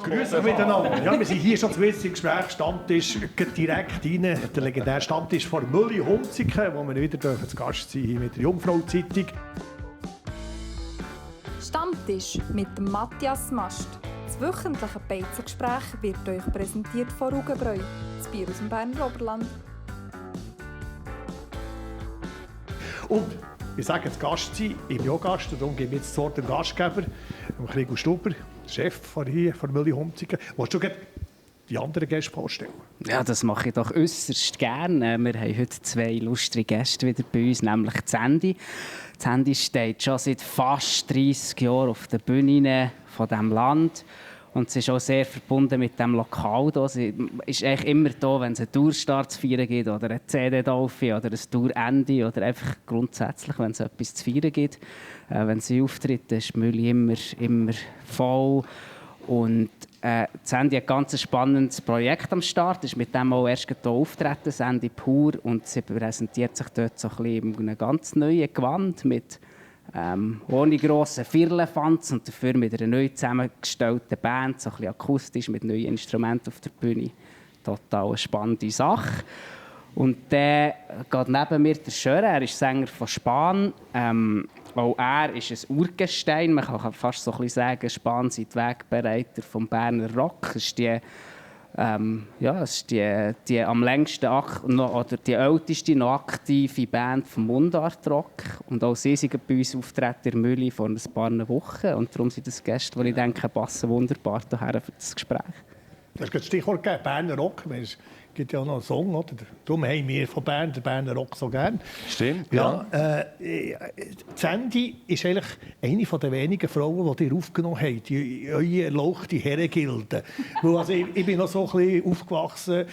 Grüß euch miteinander. Ja, wir sind hier schon zu im Gespräch. Stammtisch geht direkt rein. Der legendäre Stammtisch von Mülli Hunziken, wo wir wieder zu Gast sein hier mit der Jungfrau-Zeitung. Stammtisch mit dem Matthias Mast. Das wöchentliche Beizengespräch wird euch präsentiert von Rugenbräu, das Bier aus dem Berner Oberland. Und ich sage jetzt Gast sein, ich bin auch Gast, und darum gebe ich jetzt das Wort dem Gastgeber, dem Gregor Stuber, Chef von Mülli Hunziken. Willst du die anderen Gäste vorstellen? Ja, das mache ich doch äußerst gerne. Wir haben heute 2 lustige Gäste wieder bei uns, nämlich Sandy. Sandy steht schon seit fast 30 Jahren auf der Bühne von diesem Land. Und sie ist auch sehr verbunden mit dem Lokal hier. Sie ist eigentlich immer da, wenn es einen Tourstart zu feiern gibt oder eine CD-Taufe oder ein Tourende oder einfach grundsätzlich, wenn es etwas zu feiern gibt. Wenn sie auftritt, ist die Mülli immer voll. Und Sandy hat ein ganz spannendes Projekt am Start. Ist mit dem auch erst hier auftreten, Sandy Pur. Und sie präsentiert sich dort so ein bisschen in einem ganz neuen Gewand mit ohne grossen Firlefanz und dafür mit einer neu zusammengestellten Band, so ein bisschen akustisch, mit neuen Instrumenten auf der Bühne. Total eine spannende Sache. Und dann geht neben mir der Schörer, er ist Sänger von Span. Auch er ist ein Urgestein, man kann fast so ein bisschen sagen, Span sind die Wegbereiter vom Berner Rock. Es ist die am längsten oder die älteste noch aktive Band vom Mundart-Rock. Und auch sie sind bei uns auftreten in Mülli vor ein paar Wochen. Und darum sind das Gäste, die ich denke, passen wunderbar hierher für das Gespräch. Du hast das Stichwort gegeben, Berner Rock. Es gibt ja auch noch einen Song, oder? Darum haben wir von Bern den Berner Rock so gern. Stimmt, ja. Sandy ist eigentlich eine der wenigen Frauen, die ihr aufgenommen habt, die eure erlauchte Herrengilde. Also, ich bin noch so ein bisschen aufgewachsen.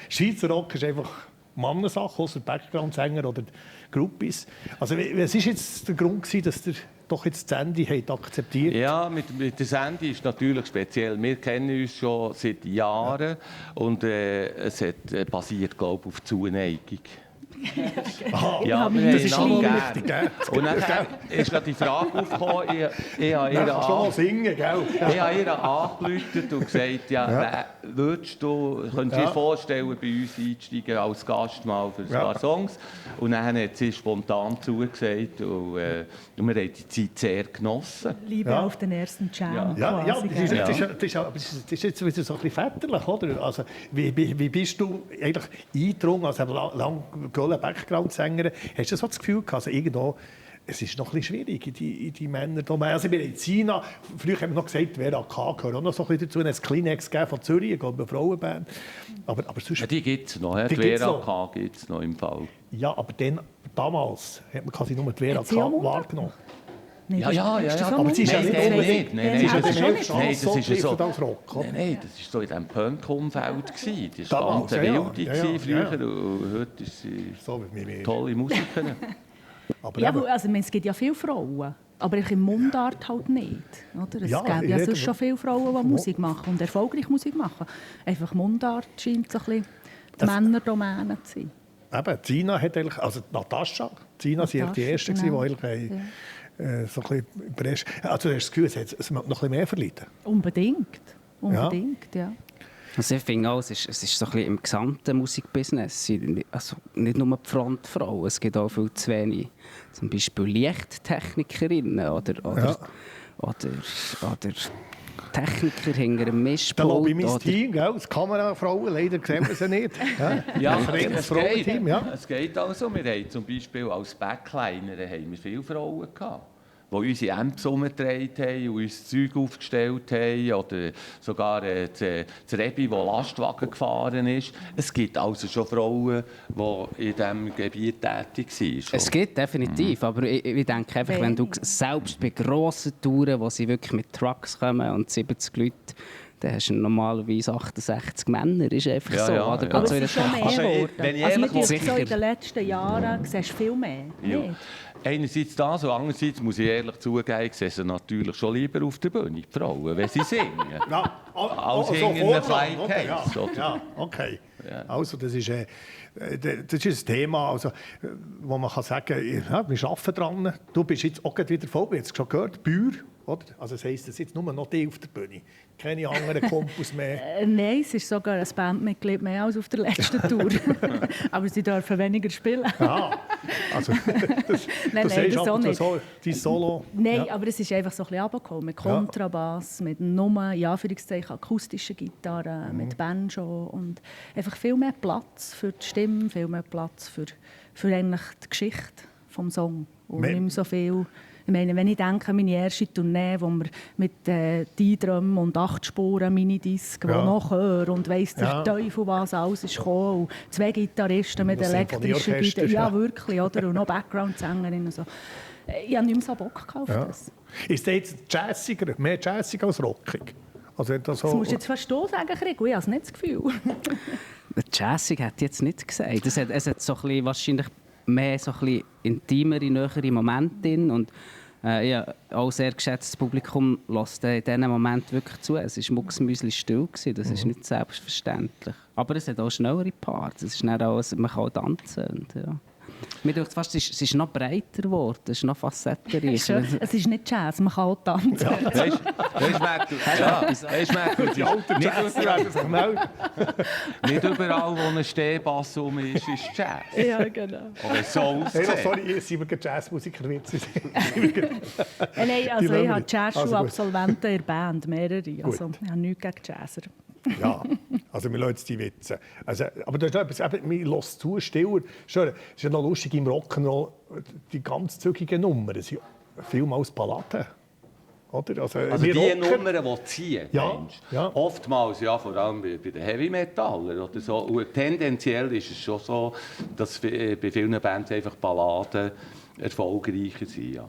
Schweizer Rock ist einfach Mannensache, außer Background-Sänger oder Groupies. Also, was war jetzt der Grund, dass ihr doch jetzt Sandy akzeptiert? Ja, mit der Sandy ist natürlich speziell. Wir kennen uns schon seit Jahren und es basiert, glaube ich, auf Zuneigung. Ja, das ist schon wichtig, gell? Und dann ist die Frage aufgekommen, ich habe ihr angerufen und gesagt, könntest du dir vorstellen, bei uns einzusteigen als Gast mal für ein paar Songs? Und dann hat sie spontan zugesagt und wir haben die Zeit sehr genossen. Liebe auf den ersten Jam. Das ist jetzt wieder so ein bisschen väterlich, oder? Also, wie bist du eigentlich eingedrungen, also lang Background-Sänger? Hast du so das Gefühl gehabt, also irgendwo, es ist noch ein bisschen schwierig in die Männer. Also wir in China, früher haben wir noch gesagt, wer AK gehört auch noch so ein bisschen dazu. Es Kleenex von Zürich, ich glaube, eine Frauenband. Aber sonst... Ja, die gibt es noch, die Vera gibt es noch im Fall. Ja, aber damals hat man quasi nur die Vera wahrgenommen. Nein, aber sie ist ja nicht. Nein, das ist so. Nein, das ist so in diesem Punk-Umfeld. Das war damals, ganz wilde früher. Und heute ist sie so wie tolle Musikerin. Also, es gibt ja viele Frauen, aber im Mundart halt nicht. Oder? Es gibt ja sonst schon viele Frauen, die Musik machen und erfolgreich Musik machen. Einfach Mundart scheint so ein bisschen die Männerdomäne zu sein. Eben, Zina hat eigentlich, also Natascha, Zina war die erste, die eigentlich so ein bisschen... Also, du hast das Gefühl, es noch ein bisschen mehr verleiden? Unbedingt, ja. Also ich finde auch, es ist so ein bisschen im gesamten Musikbusiness, also nicht nur die Frontfrauen, es gibt auch viel zu wenig, zum Beispiel Lichttechnikerinnen oder Techniker hinter einem Mischpult. Da lobe ich mein Team, gell? Als Kamerafrauen, leider sehen wir sie nicht. Es geht also. Wir haben zum Beispiel als Backliner viele Frauen gehabt, die unsere Amps umgedreht haben und uns Zeug aufgestellt haben. Oder sogar das Rebi, das Lastwagen gefahren ist. Es gibt also schon Frauen, die in diesem Gebiet tätig sind. Es gibt definitiv, aber ich denke einfach, wenn du selbst bei grossen Touren, wo sie wirklich mit Trucks kommen und 70 Leute, dann hast du normalerweise 68 Männer. Ist einfach so. Ja. Aber es ist schon mehr geworden. Sicher. So in den letzten Jahren siehst du viel mehr. Ja. Einerseits das und andererseits muss ich ehrlich zugeben, ich sehe sie natürlich schon lieber auf der Bühne, die Frauen, wenn sie singen. Als hinter einem Flying Case. Ja, okay. Ja. Also, das ist ein Thema, also, wo man kann sagen kann, wir arbeiten dran. Du bist jetzt auch wieder voll, jetzt schon gehört, Bauer, oder? Also das heisst, es jetzt nur noch die auf der Bühne, keine anderen Kompos mehr. Nein, es ist sogar ein Bandmitglied mehr als auf der letzten Tour. Aber sie dürfen weniger spielen. Also Nein, das auch nicht. Dein Solo. Nein, aber es ist einfach so ein bisschen runtergekommen. Mit Kontrabass, mit nur, in Anführungszeichen, akustischen Gitarren, mit Banjo und einfach viel mehr Platz für die Stimme, viel mehr Platz für eigentlich die Geschichte des Songs. Und nicht mehr so viel. Ich meine, wenn ich denke an meine erste Tournee, wo wir mit D-Drum und 8 Spuren Minidisc, die noch hören und weiss der Teufel, was alles ist gekommen. Und 2 Gitarristen mit elektrischen Gitarren. Ja, wirklich, oder? Und noch Background-Sängerinnen. So. Ich habe nicht mehr so Bock auf das. Ist der jetzt jazziger, mehr jazzig als rockig? Also das musst du jetzt fast so sagen, Krieg. Ich habe es nicht das Gefühl. Jazzig hätte ich jetzt nicht gesagt. Es hat so ein bisschen, wahrscheinlich mehr so ein bisschen intimere, nähere Momente drin. Und ich habe auch sehr geschätztes Publikum lässt in diesen Moment wirklich zu. Es war mucksmüsli still, das ist nicht selbstverständlich. Aber es hat auch schnellere Parts, es ist nicht alles, man kann auch tanzen. Und, ja. Mir denkt fast, es ist noch breiter geworden, es ist noch facettenreicher. Es ist nicht Jazz, man kann auch tanzen. Weißt nicht überall, wo ein Stehbass ist Jazz. Ja, genau. Oder Soul. Sorry, sind wir Jazzmusiker-Witze? Nein, also ich habe Jazzschule-Absolventen in der Band, mehrere. Also ich habe nichts gegen Jazzer. Ja, also wir lassen die Witze. Also, aber das ist noch etwas, wir hören zu, stiller. Es ist ja noch lustig im Rock'n'Roll, die ganz zügigen Nummern sind vielmals Balladen. Oder? Also die Nummern, die ziehen, ja. Oftmals, ja, vor allem bei den Heavy-Metallern oder so. Und tendenziell ist es schon so, dass bei vielen Bands einfach Balladen erfolgreicher sind. Ja.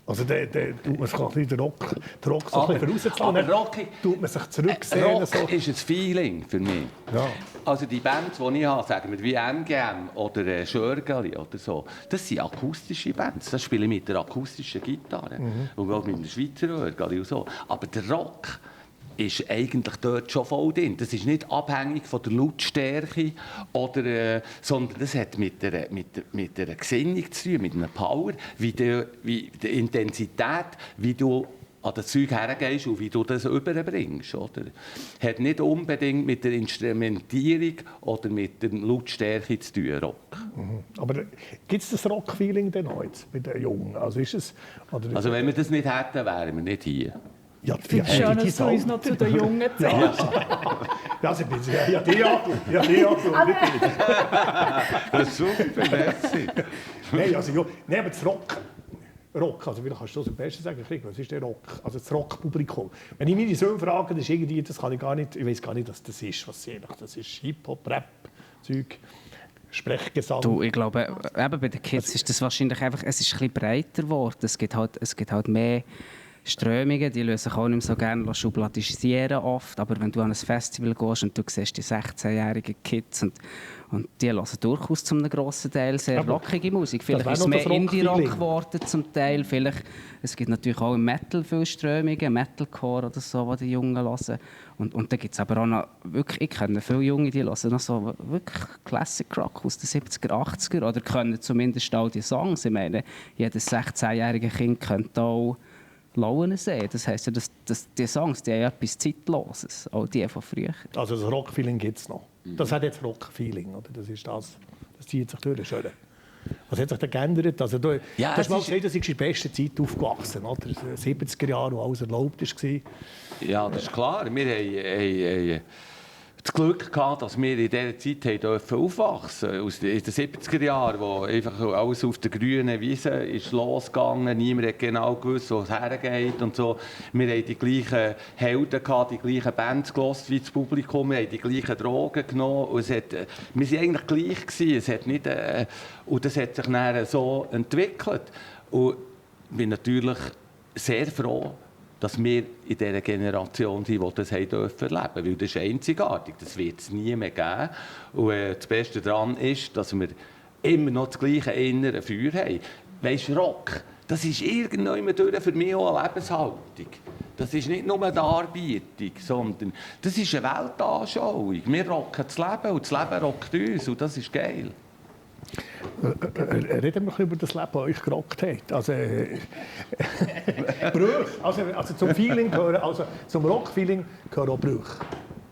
Also tut man sich den Rock so ein bisschen rauszulassen, tut man sich zurücksehen. Rock so. Ist ein Feeling für mich. Ja. Also die Bands, die ich habe, sagen wir wie MGM oder Schörgali oder so, das sind akustische Bands. Das spiele ich mit der akustischen Gitarre und auch mit dem Schweizer Schörgali und so. Aber der Rock ist eigentlich dort schon voll drin. Das ist nicht abhängig von der Lautstärke, sondern das hat mit der Gesinnung zu tun, mit einer Power, wie der Intensität, wie du an das Zeug hergehst und wie du das überbringst. Oder? Hat nicht unbedingt mit der Instrumentierung oder mit der Lautstärke zu tun, Rock. Aber gibt es das Rock-Feeling denn heute mit den Jungen? Also, also wenn wir das nicht hätten, wären wir nicht hier. Ja, schön, dass du uns noch zu den Jungen zählst. Das ist super, merci. Nein, aber das Rock, also wie kannst du das am besten sagen, was ist der Rock? Also das Rock-Publikum. Wenn ich meine Söhne frage, das ist irgendwie, das kann ich gar nicht, ich weiß gar nicht, was das ist. Was das ist Hip-Hop, Rap, Zeug. Sprechgesang. Du, ich glaube, eben bei den Kids ist das wahrscheinlich einfach, es ist ein bisschen breiter geworden. Es gibt halt mehr Strömungen, die lassen sich auch nicht mehr so gerne schubladisieren oft. Aber wenn du an ein Festival gehst und du siehst die 16-jährigen Kids und die hören durchaus zu einem grossen Teil sehr rockige Musik. Vielleicht ist es mehr Indie-Rock geworden zum Teil. Vielleicht, es gibt natürlich auch im Metal viele Strömungen, Metalcore oder so, die die Jungen hören. Und dann gibt es aber auch noch, wirklich, ich kenne viele Junge, die hören noch so wirklich Classic Rock aus den 70er, 80er oder können zumindest all die Songs. Ich meine, jedes 16-jährige Kind könnte auch Laune sehen. Das heisst ja, dass die Songs, die haben etwas Zeitloses, auch die von früher. Also das Rock-Feeling gibt es noch. Das hat jetzt Rock-Feeling, oder? Das zieht sich durch. Schön. Was hat sich da geändert? Also, du hast mal gesagt, dass ich in der besten Zeit aufgewachsen, oder? 70er Jahre, wo alles erlaubt war. Ja, das ist klar. Wir haben das Glück gehabt, dass wir in dieser Zeit aufwachsen durften. In den 70er Jahren, wo einfach alles auf der grünen Wiese ist losgegangen, niemand hat genau gewusst, wo es hergeht und so. Wir hatten die gleichen Helden gehabt, die gleichen Bands gehört wie das Publikum, wir haben die gleichen Drogen genommen. Und wir waren eigentlich gleich gewesen. Es hat nicht, und das hat sich dann so entwickelt. Und ich bin natürlich sehr froh, dass wir in dieser Generation sind, die das erleben dürfen. Weil das ist einzigartig, das wird es nie mehr geben. Und das Beste daran ist, dass wir immer noch das gleiche innere Feuer haben. Weisst du, Rock, das ist irgendwann durch für mich auch eine Lebenshaltung. Das ist nicht nur eine Darbietung, sondern das ist eine Weltanschauung. Wir rocken das Leben und das Leben rockt uns und das ist geil. Reden wir über das Leben, das euch gerockt hat. Also, Brüche. Also zum Feeling gehören, also zum Rock-Feeling gehören auch Brüche.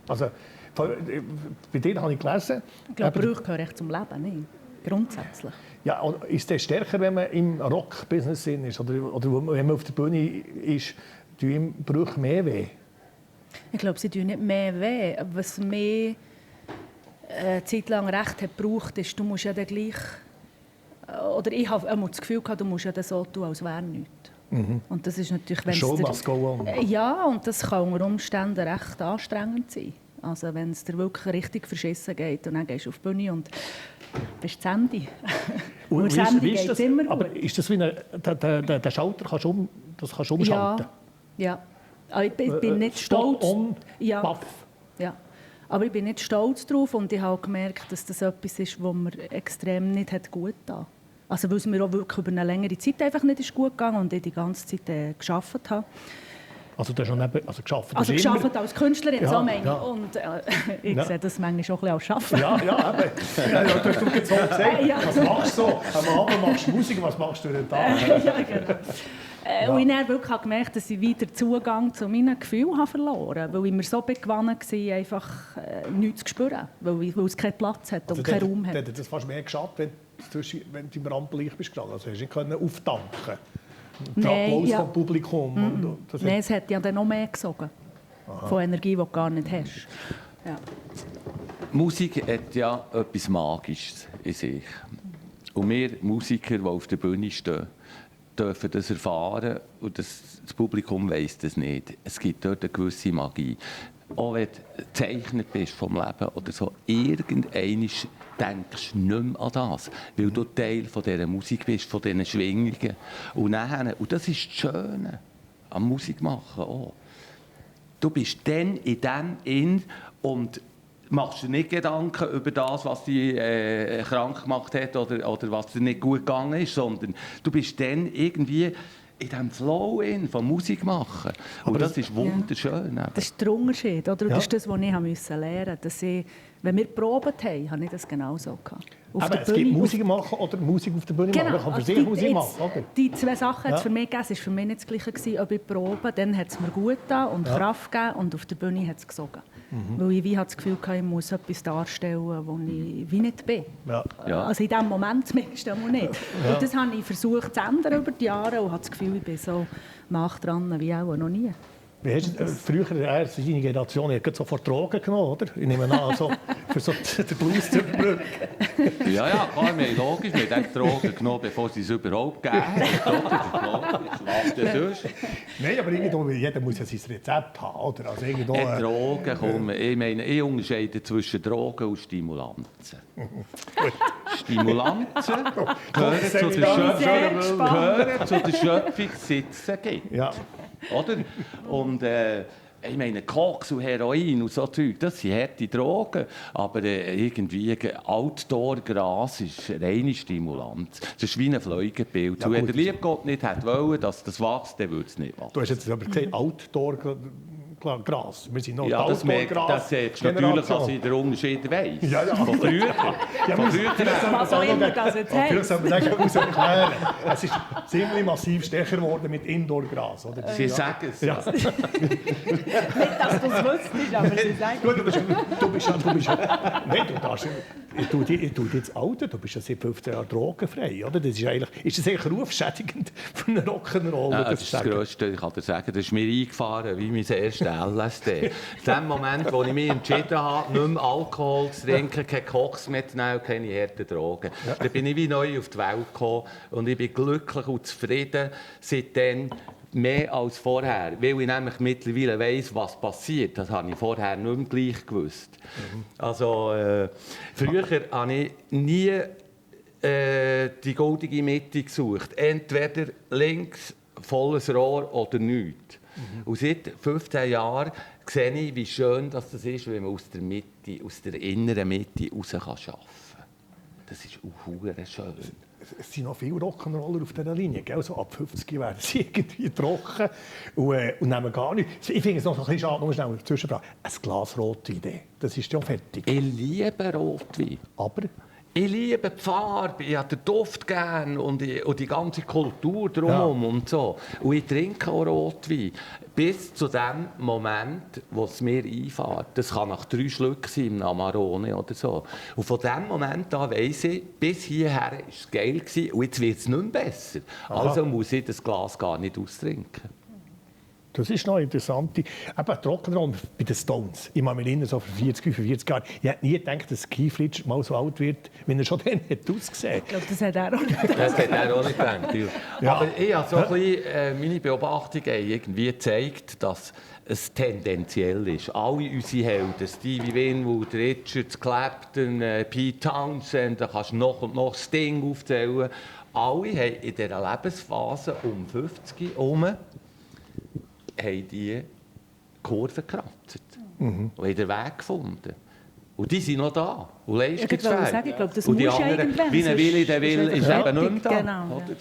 Also, bei denen habe ich gelesen... Ich glaube, Brüche gehören echt zum Leben, nicht? Grundsätzlich. Ja, ist das stärker, wenn man im Rock-Business ist? Oder wenn man auf der Bühne ist, tun ihm Brüche mehr weh? Ich glaube, sie tun nicht mehr weh. Was mir eine Zeit lang recht hat gebraucht, ist, du musst ja dann gleich... Oder ich habe immer das Gefühl gehabt, du musst ja dann so tun, als wäre nichts. Und das ist natürlich... Show must go on. Ja, und das kann unter Umständen recht anstrengend sein. Also wenn es dir wirklich richtig verschissen geht und dann gehst du auf die Bühne und bist zu Ende. Und wie ist das? Immer gut. Aber ist das wie der Schalter, kannst du umschalten? Ja. Aber ich bin nicht stolz. On, ja. Puff. Ja. Aber ich bin nicht stolz darauf und ich habe gemerkt, dass das etwas ist, was mir extrem nicht gut getan. Also weil es mir auch wirklich über eine längere Zeit einfach nicht gut gegangen und ich die ganze Zeit gearbeitet habe. Also du hast schon gearbeitet? Also gearbeitet als Künstlerin, so meine ich. Ja. Und ich sehe das manchmal auch ein bisschen als Arbeiten. Ja, eben. Du hast doch jetzt so gesagt. Ja. Was machst du so? Am Abend machst du Musik, was machst du den Tag? Ja, genau. Und ich habe wirklich gemerkt, dass ich wieder Zugang zu meinen Gefühlen verloren habe, weil ich mir so begewandt war, einfach nichts zu spüren, weil es keinen Platz hat und keinen Raum hat. Hat das fast mehr geschadet, wenn du im Rampenlicht bist gestanden? Also hast du nicht auftanken. Der Applaus vom Publikum. Nein, es hat ja dann noch mehr gesogen. Von Energie, die du gar nicht hast. Ja. Musik hat ja etwas Magisches in sich. Und wir Musiker, die auf der Bühne stehen, dürfen das erfahren und das Publikum weiss das nicht. Es gibt dort eine gewisse Magie. Auch wenn du gezeichnet bist vom Leben oder so, irgendwann denkst du nicht mehr an das, weil du Teil von dieser Musik bist, von diesen Schwingungen. Und das ist das Schöne am Musikmachen auch. Du bist dann in dem und machst dir nicht Gedanken über das, was dich krank gemacht hat oder was dir nicht gut gegangen ist, sondern du bist dann irgendwie in diesem Flow von Musik machen. Und das ist wunderschön. Ja. Das ist der Unterschied. Oder? Ja. Das ist das, was ich lernen musste. Dass ich, wenn wir probiert haben, habe ich das genauso gehabt. Aber es gibt Musik machen oder Musik auf der Bühne machen. Man kann für sich Musik machen. Oder? Die zwei Sachen hat es für mich gegeben. Es war für mich nicht das Gleiche, ob ich probe. Dann hat es mir gut getan und Kraft gegeben und auf der Bühne hat es gesogen. Weil ich das Gefühl hatte, ich muss etwas darstellen, wo ich wie nicht bin. Ja. Ja. Also in diesem Moment zumindest nicht. Und das habe ich versucht zu ändern über die Jahre und habe das Gefühl, ich bin so nah dran wie auch noch nie. Wie hast du, früher, deine Generation, hat sofort Drogen genommen, oder? Ich nehme an, also, für so den Blues zu überbrücken. Ja, klar, wir haben logisch, wir haben Drogen genommen, bevor sie es überhaupt gegeben haben. Was denn sonst? Nein, aber irgendwo, jeder muss ja sein Rezept haben, oder? Also irgendwo, Drogen kommen. Ich meine, ich unterscheide zwischen Drogen und Stimulanzen. Stimulanzen gehören zu der Schöpfungssitzen. Ja. Oder? Und ich meine, Koks und Heroin und so Zeug, das sind harte Drogen. Aber irgendwie Outdoor-Gras ist reine Stimulanz. Das ist wie ein Fleugenpilz. Und wenn der liebe Gott nicht hätte wollen, dass das wächst, dann würde es nicht wachsen. Du hast jetzt aber gesagt, Outdoor-Gras. Wir sind noch Ja, das siehst du natürlich, dass ich den Unterschied weiss. Ja. Von früher. Was auch immer das jetzt Vielleicht heißt. soll man das erklären. Es ist ziemlich massiv stärker geworden mit Indoor-Gras. Sie sagen es. Ja. Nicht, dass du es wüsstest, aber sie sagen Gut, du bist ja... Nein, du darfst... Ich tue dich jetzt Alter, du bist ja seit 15 Jahren drogenfrei, oder? Das ist das eigentlich rufschädigend für einen Rock'n'Roll? Ja, das ist das Größte, ich kann dir sagen. Das ist mir eingefahren wie mein erstes LSD. In dem Moment, wo ich mich entschieden habe, nicht mehr Alkohol zu trinken, kein Koks mehr zu nehmen, keine harten Drogen. Ja. Da bin ich wie neu auf die Welt gekommen und ich bin glücklich und zufrieden seitdem. Mehr als vorher, weil ich nämlich mittlerweile weiss, was passiert. Das habe ich vorher nicht mehr gleich gewusst. Also, früher habe ich nie die goldige Mitte gesucht. Entweder links, volles Rohr oder nichts. Und seit 15 Jahren sehe ich, wie schön das ist, wenn man aus der Mitte, aus der inneren Mitte raus arbeiten kann. Das ist auch schön. Es sind noch viele Rock'n'Roller auf dieser Linie. Gell? So ab 50 werden sie irgendwie trocken und nehmen gar nichts. Ich finde es noch ein bisschen schade, nur schnell eine Zwischenfrage. Ein Glas Rotwein, das ist ja fertig. Ich liebe Rotwein. Aber? Ich liebe die Farbe, ich habe den Duft gern und die ganze Kultur drumherum und so. Und ich trinke auch Rotwein. Bis zu dem Moment, wo es mir einfährt. Das kann nach 3 Schlücken sein im Amarone oder so. Und von dem Moment an weiss ich, bis hierher war es geil gewesen, und jetzt wird es nicht mehr besser. Aha. Also muss ich das Glas gar nicht austrinken. Das ist noch interessant. Eben Rock'n'Roll bei den Stones. Ich erinnere mich so vor 40 Jahren. Ich hätte nie gedacht, dass Keith Richards mal so alt wird, wie er schon dann ausgesehen hat. Ich glaube, das hat er auch nicht gedacht. Das hat er auch nicht gedacht. Ja. Aber ich habe so ein bisschen, meine Beobachtungen irgendwie gezeigt, dass es tendenziell ist. Alle unsere Helden, Stevie Winwood, Richards, Clapton, Pete Townshend, da kannst du noch und noch Sting aufzählen. Alle haben in dieser Lebensphase um 50 herum haben die Kurve gekratzt und haben den Weg gefunden. Und die sind noch da und leistungsfähig. Ich glaube, das und die muss anderen, wie ein Willi, der will, ist eben nicht mehr da. Genau, oder?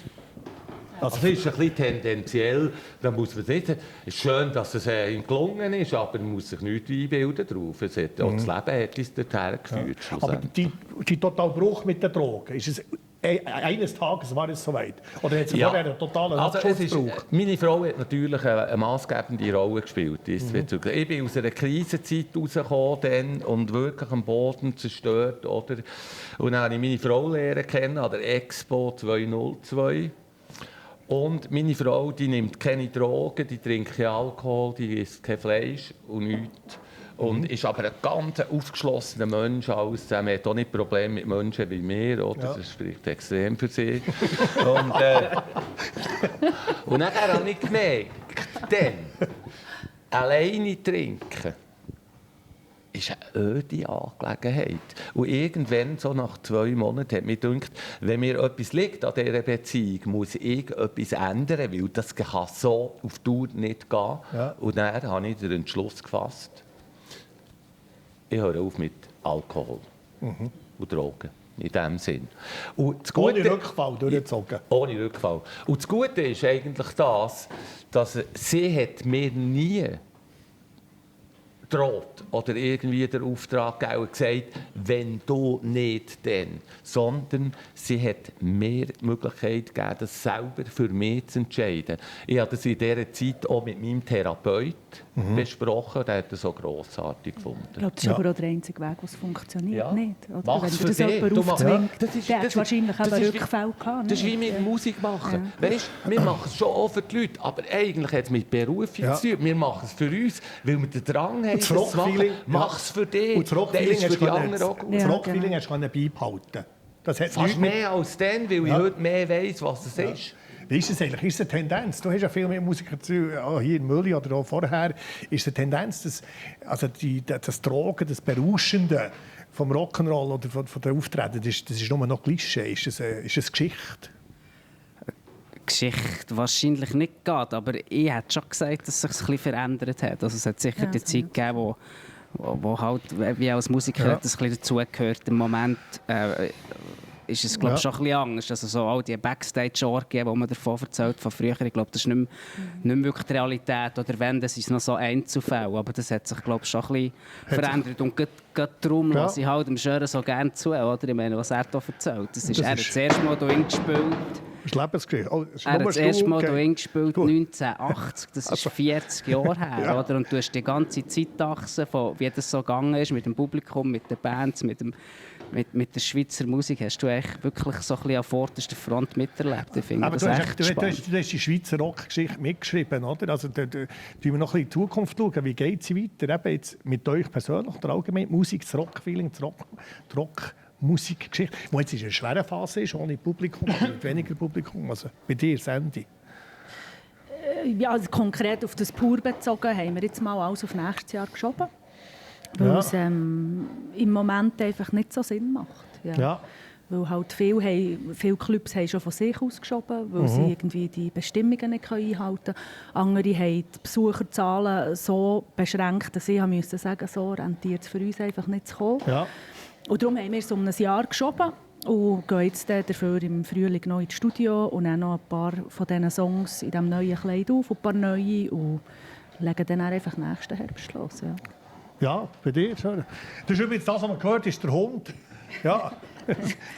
Also es ist ein bisschen tendenziell, da muss man nicht, es ist schön, dass es ihm gelungen ist, aber man muss sich nichts einbilden drauf. Es hat, auch das Leben hat uns dorthin geführt. Ja. Aber die total Bruch mit den Drogen, ist es eines Tages war es soweit? Oder hat es vorher einen totalen Abschussbruch? Meine Frau hat natürlich eine maßgebende Rolle gespielt. Ich bin aus einer Krisenzeit rausgekommen und wirklich am Boden zerstört. Oder? Und dann habe ich meine Frau lernen kennen an der Expo 202. Und meine Frau, die nimmt keine Drogen, die trinkt keinen Alkohol, die isst kein Fleisch und nichts. Und ist aber ein ganz aufgeschlossener Mensch. Er hat auch nicht Probleme mit Menschen wie mir. Oder? Ja. Das spricht extrem für sie. Und dann habe ich gemerkt, alleine trinken ist eine öde Angelegenheit. Und irgendwann, so nach 2 Monaten, hat mir gedacht, wenn mir etwas liegt an dieser Beziehung, muss ich etwas ändern, weil das kann so auf Dauer nicht gehen. Ja. Und dann habe ich den Entschluss gefasst, ich höre auf mit Alkohol und Drogen. In diesem Sinn. Und das Gute, ohne Rückfall durchgezogen. Ohne Rückfall. Und das Gute ist eigentlich das, dass sie hat mir nie droht oder irgendwie der Auftraggeber gesagt, wenn du nicht, dann. Sondern sie hat mir die Möglichkeit gegeben, das selber für mich zu entscheiden. Ich habe das in dieser Zeit auch mit meinem Therapeut besprochen, der hat das so grossartig gefunden. Ich glaube, das ist aber auch der einzige Weg, was funktioniert. Ja. Nicht, oder? Mach's wenn du das jemand aufzwingt, der hat wahrscheinlich auch einen Rückfall gehabt. Das ist wie mit Musik machen. Ja. Weißt, wir machen es schon auch für die Leute, aber eigentlich hat es mit Berufung zu tun. Wir machen es für uns, weil wir den Drang haben, das Rockfeeling, mach es für dich. Und das Rockfeeling hast du beibehalten. Das hat fast mehr als dann, weil ich heute mehr weiss, was es ist. Wie ist es eigentlich? Ist es eine Tendenz? Du hast ja viel mehr Musiker hier in Mülli oder auch vorher. Ist es eine Tendenz, dass das Drogen, das Berauschende vom Rock'n'Roll oder von den Auftreten, das ist nur noch Klischee? Ist es Geschichte? Geschichte wahrscheinlich nicht geht, aber ich hätte schon gesagt, dass es sich ein bisschen verändert hat. Also es hat sicher die Zeit gegeben, wo halt, wie als Musiker das ein bisschen dazugehört. Im Moment ist es, glaube ich, schon ein bisschen anders. Also so all die Backstage-Orgien, die man davon erzählt, von früher, ich glaube, das ist nicht mehr wirklich die Realität. Oder wenn, das ist noch so Einzelfälle. Aber das hat sich, glaube ich, schon ein bisschen verändert. Und gerade darum lasse ich halt dem Schören so gerne zu. Oder? Ich meine, was er hier erzählt. Er hat das erste Mal hier gespielt. Das ist Lebensgeschichte. Oh, er hat das erste Mal hier gespielt 1980. Das ist 40 Jahre her. Oder? Und du hast die ganze Zeitachse, von wie das so gegangen ist, mit dem Publikum, mit den Bands, mit der Schweizer Musik, hast du eigentlich wirklich so ein bisschen an vorderster Front miterlebt. Ich finde das echt spannend. Du hast die Schweizer Rockgeschichte mitgeschrieben, oder? Also da schauen wir noch ein bisschen in die Zukunft. Wie geht sie weiter? Eben jetzt mit euch persönlich, oder allgemein die Musik, das Rockfeeling, die Rockmusikgeschichte. Wo jetzt in einer schweren Phase ist, ohne Publikum, mit weniger Publikum. Also bei dir, Sandy. Ja, also konkret auf das Pur bezogen, haben wir jetzt mal alles auf nächstes Jahr geschoben. Weil es im Moment einfach nicht so Sinn macht. Ja. Weil halt viele Clubs haben schon von sich aus geschoben, weil sie irgendwie die Bestimmungen nicht einhalten können. Andere haben die Besucherzahlen so beschränkt, dass ich musste sagen, so rentiert es für uns einfach nicht zu kommen. Ja. Und darum haben wir es um ein Jahr geschoben und gehen jetzt dafür im Frühling noch ins Studio und dann noch ein paar von diesen Songs in diesem neuen Kleid auf, ein paar neue, und legen dann einfach nächsten Herbst los. Ja. Ja, bei dir. Das ist übrigens das, was man gehört, ist der Hund. Ja.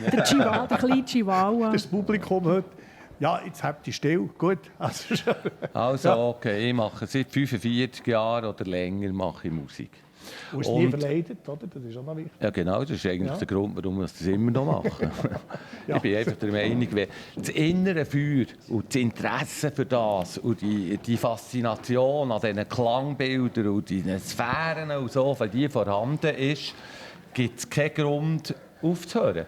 Der kleine Chihuahua. Das Publikum heute. Ja, jetzt habt ihr still. Gut. Also okay, ich mache seit 45 Jahren oder länger mache ich Musik. Du bist nie verleidet, oder? Das ist auch noch wichtig. Ja genau, das ist eigentlich der Grund, warum wir das immer noch machen. Ich bin einfach der Meinung, wenn das innere Feuer und das Interesse für das und die Faszination an diesen Klangbildern und diesen Sphären und so, wenn die vorhanden ist, gibt es keinen Grund aufzuhören.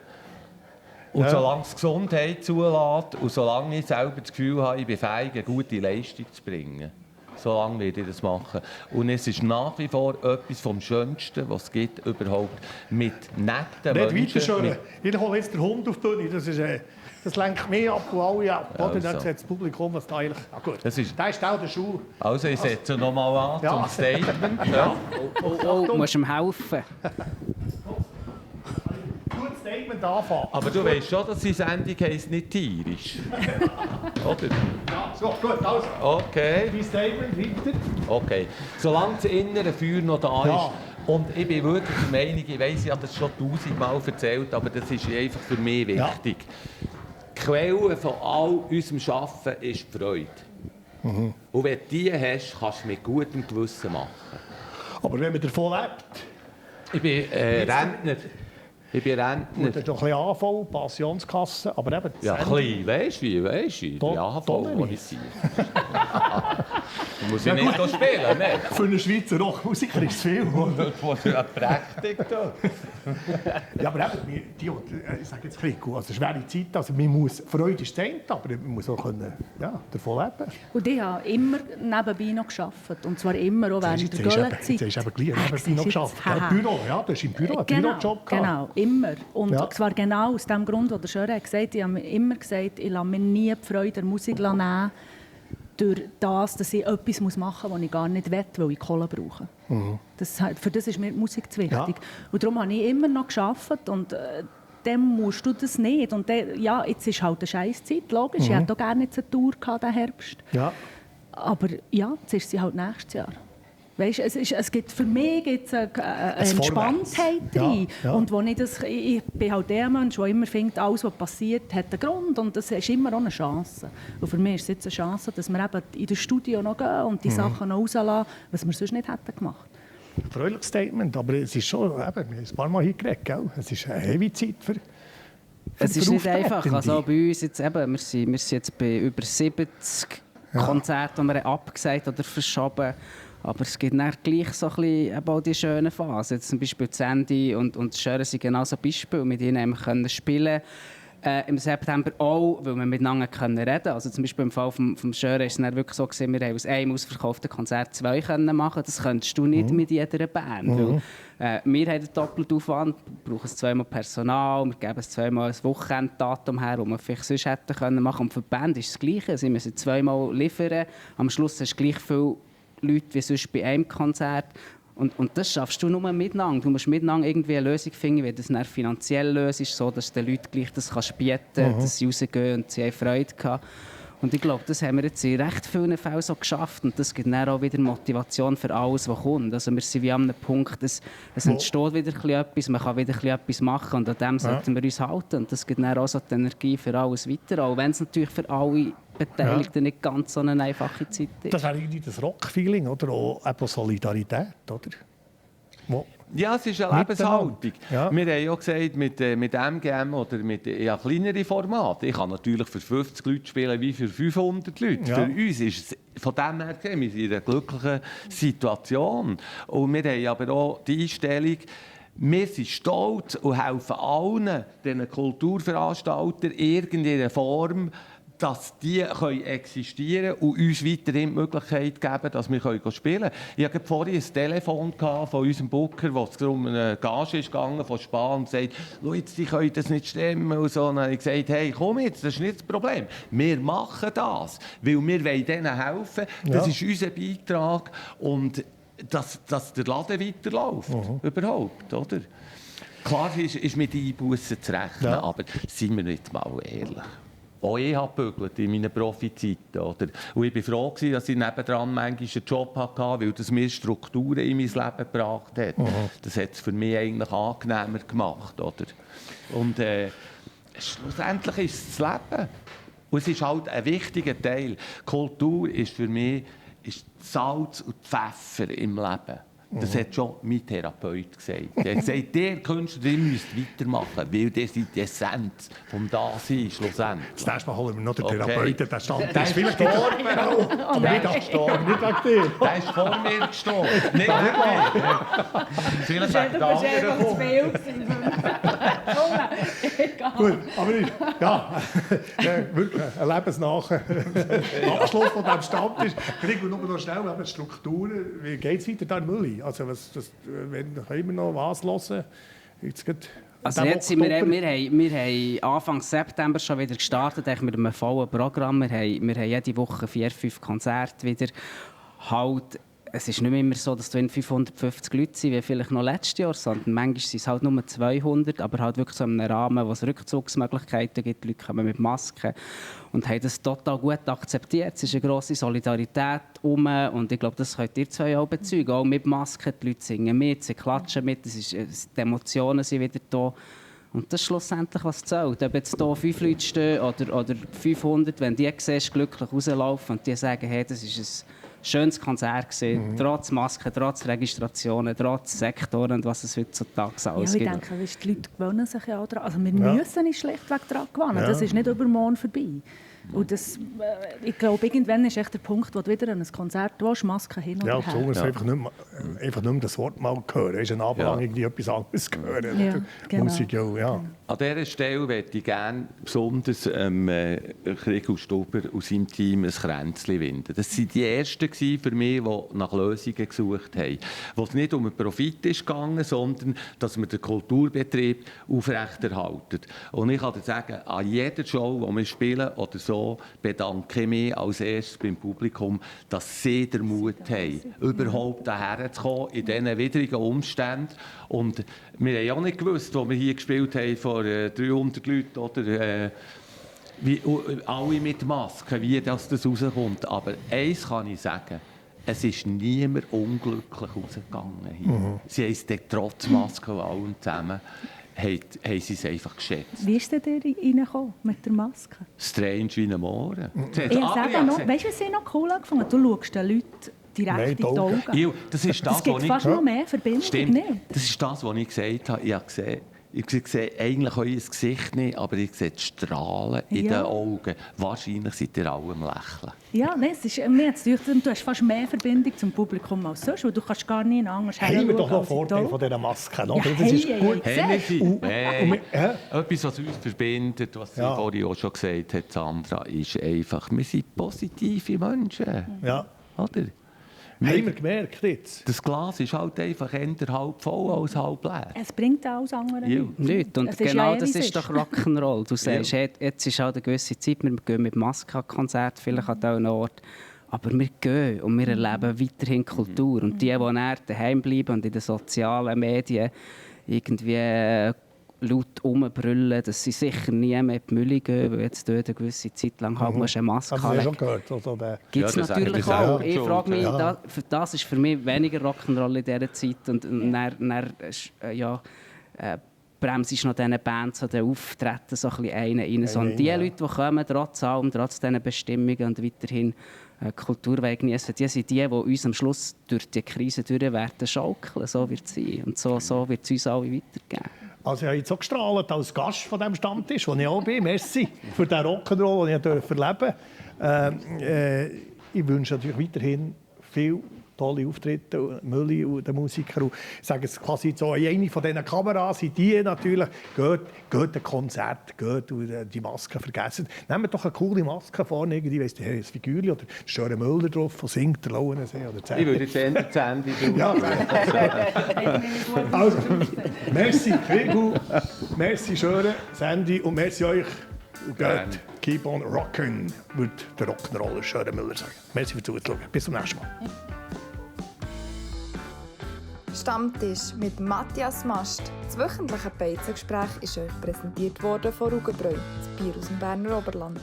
Und solange es Gesundheit zulässt und solange ich selber das Gefühl habe, ich bin fähig, eine gute Leistung zu bringen, solange werde ich das machen. Und es ist nach wie vor etwas vom Schönsten, was es gibt überhaupt, mit netten Menschen. Ich hole jetzt den Hund auf die Bühne. Das lenkt mich ab und alle ab. Oder? Dann sieht das Publikum, was da eigentlich... Ah, gut. Da ist auch der Schuh. Also ich setze noch mal an zum Statement. Ja. Du musst ihm helfen. Statement anfangen. Aber du weißt schon, dass die Sendung heisst nicht tierisch. Oder? Ja, so, gut, also. Okay. Dein Statement, weiter. Okay. Solange das innere Feuer noch da ist. Und ich bin wirklich der Meinung, ich weiss, ich habe das schon 1000-mal erzählt, aber das ist einfach für mich wichtig. Ja. Die Quelle von all unserem Arbeiten ist die Freude. Und wenn du die hast, kannst du es mit gutem Gewissen machen. Aber wenn man davon lebt... Ich bin Rentner. Ich bin Rentner. Das ist noch ein bisschen AV, Pensionskasse, aber eben... Ja, klein, weißt du wie? Die AV, wo ich sein. Du musst ja nicht spielen, ne? Für einen Schweizer Rockmusiker ist es viel. Das ist ja prächtig. Ja, aber eben, ich sage jetzt ein bisschen, also schwere Zeit, also man muss, Freude ist das eine, aber man muss auch können, davon leben. Und ich habe immer nebenbei noch gearbeitet, und zwar immer auch während der Göllenzeit. Jetzt hast du eben gleich nebenbei noch gearbeitet. Büro, ja, du hast im Büro einen Bürojob gehabt. Genau, immer. Und zwar genau aus dem Grund, den der Schöre gesagt hat. Ich habe mir immer gesagt, ich lasse mir nie die Freude der Musik nehmen, durch das, dass ich etwas machen muss, das ich gar nicht will, weil ich Kohle brauche. Für das ist mir die Musik zu wichtig. Ja. Und darum habe ich immer noch gearbeitet und dann musst du das nicht. Und dann, ja, jetzt ist halt eine Scheisszeit, logisch. Ich hatte auch gerne eine Tour diesen Herbst. Ja. Aber ja, jetzt ist sie halt nächstes Jahr. Weißt, für mich gibt es eine Entspanntheit rein. Ja. Und ich bin halt der Mensch, der immer findet, alles, was passiert, hat einen Grund. Und das ist immer auch eine Chance. Und für mich ist es jetzt eine Chance, dass wir eben in das Studio noch gehen und die Sachen noch rauslassen, was wir sonst nicht hätten gemacht. Fröhliches Statement, aber es ist schon, wir haben ein paar Mal hingelegt, gell? Es ist eine ewige Zeit für es ist nicht einfach. Also bei uns jetzt eben, wir sind jetzt bei über 70 Konzerten, die wir abgesagt oder verschoben. Aber es gibt dann gleich so ein bisschen auch die schönen Phasen. Jetzt zum Beispiel Sandy und Schöre sind genau so Beispiele. Mit ihnen können spielen. Im September auch, weil wir miteinander reden können. Also zum Beispiel im Fall vom Schöre ist es dann wirklich so gewesen, wir haben aus einem ausverkauften Konzert 2 können machen. Das könntest du nicht mit jeder Band. Weil, wir haben den Doppelaufwand, brauchen es 2-mal Personal, wir geben es 2-mal ein Wochenenddatum her, das wir vielleicht sonst hätten können machen. Und für die Band ist es das Gleiche. Sie müssen 2-mal liefern. Am Schluss hast du gleich viel Leute wie sonst bei einem Konzert. Und das schaffst du nur miteinander. Du musst miteinander irgendwie eine Lösung finden, wie das dann finanziell löst, so dass den Leuten gleich das bieten kann, dass sie rausgehen und sie haben Freude haben. Und ich glaube, das haben wir jetzt in recht vielen Fällen so geschafft. Und das gibt dann auch wieder Motivation für alles, was kommt. Also wir sind wie an einem Punkt, es entsteht wieder etwas, man kann wieder etwas machen und an dem sollten wir uns halten. Und das gibt dann auch so die Energie für alles weiter, auch wenn es natürlich für alle Beteiligten nicht ganz so eine einfache Zeit ist. Das wäre irgendwie das Rock-Feeling oder auch Solidarität, oder? Ja, es ist eine Lebenshaltung. Ja. Wir haben ja gesagt, mit MGM oder mit kleineren Formaten. Ich kann natürlich für 50 Leute spielen wie für 500 Leute. Ja. Für uns ist es von dem her gesehen, wir sind in einer glücklichen Situation. Und wir haben aber auch die Einstellung, wir sind stolz und helfen allen, diesen Kulturveranstaltern in irgendeiner Form, dass die existieren können und uns weiterhin die Möglichkeit geben, dass wir spielen können. Ich hatte vorhin ein Telefon von unserem Booker, wo es um eine Gage ging, von Spa, und sagt, jetzt, die können das nicht stemmen. Und so. Und dann habe ich gesagt, hey, komm jetzt, das ist nicht das Problem. Wir machen das, weil wir wollen denen helfen. Das ist unser Beitrag. Und dass der Laden weiterläuft, überhaupt, oder? Klar ist mit Einbussen zu rechnen, aber seien wir nicht mal ehrlich. auch ich habe gebügelt in meinen Profizeiten. Oder? Und ich war froh, dass ich nebendran manchmal einen Job hatte, weil das mir Strukturen in mein Leben gebracht hat. Das hat es für mich eigentlich angenehmer gemacht. Oder? Und schlussendlich ist es das Leben. Und es ist halt ein wichtiger Teil. Kultur ist für mich Salz und Pfeffer im Leben. Das hat schon mein Therapeut gesagt. Er hat gesagt, der Künstlerin müsst weitermachen, weil das die Essenz vom Dasein schlussendlich. Das nächste Mal holen wir noch den Therapeuten. Der stand Der ist gestorben. aber nicht gestorben, nicht wegen dir. Der ist vor mir gestorben. Nicht wegen mir. Vielleicht wegen der anderen. Gut, aber wirklich ein Lebensnachschluss von diesem Stammtisch. Ich will nur noch schnell die Strukturen. Wie geht es weiter da in Mülli? Also, können wir noch was hören? Also jetzt sind wir haben Anfang September schon wieder gestartet mit einem vollen Programm. Wir haben jede Woche 4-5 Konzerte wieder. Halt, es ist nicht mehr immer so, dass du in 550 Leute sind, wie vielleicht noch letztes Jahr, sondern manchmal sind es halt nur 200, aber halt wirklich so in einem Rahmen, wo es Rückzugsmöglichkeiten gibt. Die Leute kommen mit Masken und haben das total gut akzeptiert. Es ist eine grosse Solidarität und ich glaube, das könnt ihr zwei auch bezeugen. Auch mit Masken, die Leute singen mit, sie klatschen mit, die Emotionen sind wieder da. Und das ist schlussendlich, was zählt. Ob jetzt hier 5 Leute stehen oder 500, wenn die siehst, glücklich rauslaufen und die sagen, hey, das ist ein schönes Konzert gewesen, trotz Masken, trotz Registrationen, trotz Sektoren und was es heutzutage alles gibt. Ich denke, die Leute gewöhnen sich ja auch daran. Also wir müssen nicht schlechtweg daran gewöhnen. Das ist nicht übermorgen vorbei. Und das, ich glaube, irgendwann ist echt der Punkt, wo du wieder an ein Konzert willst, Masken hin oder her. Ja, besonders einfach nicht mehr das Wort mal hören. Es ist ein Abend irgendwie etwas anderes hören. Ja, genau. Musik, ja. An dieser Stelle möchte ich gerne besonders Gregor Stuber und seinem Team ein Kränzchen winden. Das waren die Ersten für mich, die nach Lösungen gesucht haben. Wo es nicht um einen Profit ging, sondern dass wir den Kulturbetrieb aufrechterhalten. Und ich kann dir sagen, an jeder Show, die wir spielen oder so, bedanke ich mich als erstes beim Publikum, dass sie den Mut haben, überhaupt daher zu kommen, in diesen widrigen Umständen. Und wir haben ja auch nicht gewusst, als wir hier gespielt haben, vor 300 Leuten, oder, wie, alle mit Masken, wie das rauskommt. Aber eins kann ich sagen, es ist niemand unglücklich rausgegangen hier. Sie haben es trotz Maske und allem zusammen, haben sie es einfach geschätzt. Wie ist denn der reingekommen mit der Maske? Strange wie ein Mohren. Ich sage noch, weißt du, was ich noch cool gefunden? Du schaust den Leuten direkt in die Augen. Das ist das gibt fast noch mehr Verbindung. Stimmt. Nicht? Das ist das, was ich gesagt habe. Ich sehe eigentlich euer Gesicht nicht, aber ich sehe die Strahlen in den Augen. Wahrscheinlich seid ihr alle am Lächeln. Ja, nein, es ist, mir hat's gedacht, du hast fast mehr Verbindung zum Publikum als sonst, weil du kannst gar nicht anders hinschauen. Haben wir doch noch Vorteile von dieser Maske. Ja, das ist gut. Etwas, was uns verbindet, was sie vorhin auch schon gesagt hat, Sandra, ist einfach, wir sind positive Menschen. Ja. Oder? Haben wir gemerkt jetzt? Das Glas ist halt einfach eher halb voll als halb leer. Es bringt alles andere nicht. Und genau das ist doch Rock'n'Roll. Du sagst, jetzt ist halt eine gewisse Zeit, wir gehen mit Maske an Konzert, vielleicht an diesen Ort. Aber wir gehen und wir erleben weiterhin Kultur. Und die näher daheim bleiben und in den sozialen Medien irgendwie laut rumbrüllen, dass sie sicher nie mehr in die Mühle gehen, weil jetzt dort eine gewisse Zeit lang halt eine Maske haben. Hast du schon gehört? Gibt es natürlich auch. Ich frage mich, das ist für mich weniger Rock'n'Roll in dieser Zeit. Und dann bremse ich noch diesen Bands an den Auftreten so ein bisschen rein. Sondern die Leute, die kommen, trotz allem, trotz diesen Bestimmungen und weiterhin Kultur genießen, die sind die uns am Schluss durch die Krise durch werden schaukeln. So wird es sein. Und so wird es uns alle weitergeben. Also ich habe jetzt auch gestrahlt als Gast von diesem Stammtisch, wo ich auch bin. Merci für den Rock'n'Roll, den ich erleben durfte. Ich wünsche natürlich weiterhin viel tolle Auftritte, Mülli und den Musikern. Ich sage es quasi so, eine von diesen Kameras sind die natürlich. Geht ein Konzert, geht und die Maske vergessen. Nehmt doch eine coole Maske vorne, irgendwie, weiss nicht, ein Figürchen oder Schöre Müller drauf, von singt der Lauensee oder Zähne. Ich würde jetzt eher Sandy drauf. Ja, also, merci Gregor, merci Schöre, Sandy und merci euch. Und geht, keep on rockin', würde der Rock'n'Roller Schöre Müller sagen. Merci fürs Zuschauen. Bis zum nächsten Mal. Stammtisch mit Matthias Mast. Das wöchentliche Beizengespräch ist euch präsentiert worden von Rugenbräu, das Bier aus dem Berner Oberland.